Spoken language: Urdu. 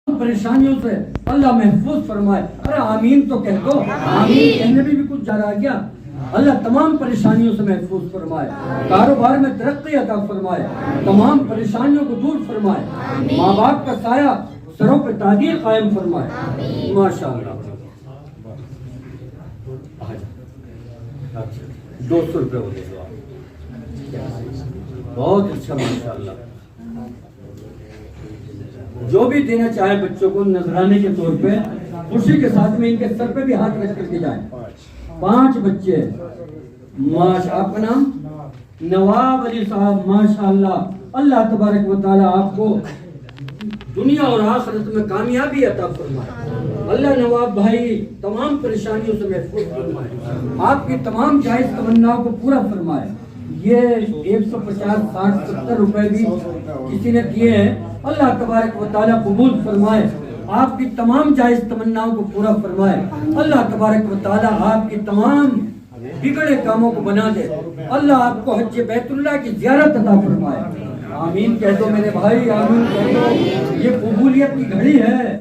پریشانیوں سے اللہ محفوظ فرمائے. ارے آمین تو کہہ دو. آمین کہنے میں بھی کچھ جا رہا کیا؟ اللہ تمام پریشانیوں سے محفوظ فرمائے, کاروبار میں ترقی عطا فرمائے, تمام پریشانیوں کو دور فرمائے, ماں باپ کا سایہ سروں پہ تعدیر قائم فرمائے. ماشاءاللہ 200 روپے ہو گئے. بہت اچھا ماشاءاللہ. جو بھی دینا چاہے بچوں کو نذرانے کے طور پہ, خوشی کے ساتھ میں ان کے سر پہ بھی ہاتھ رکھ کر کے جائیں. 5 بچے. آپ کا نام نواب علی صاحب. ماشاءاللہ اللہ تبارک و تعالی آپ کو دنیا اور آخرت میں کامیابی عطا فرمائے. اللہ نواب بھائی تمام پریشانیوں سے محفوظ فرمائے, آپ کی تمام جائز تمناؤں کو پورا فرمائے. یہ 150 60 70 روپے بھی کسی نے دیے ہیں, اللہ تبارک و تعالیٰ قبول فرمائے, آپ کی تمام جائز تمناؤں کو پورا فرمائے. اللہ تبارک و تعالیٰ آپ کی تمام بگڑے کاموں کو بنا دے. اللہ آپ کو حج بیت اللہ کی زیارت عطا فرمائے. آمین کہہ دو میرے بھائی, آمین کہہ دو. یہ قبولیت کی گھڑی ہے.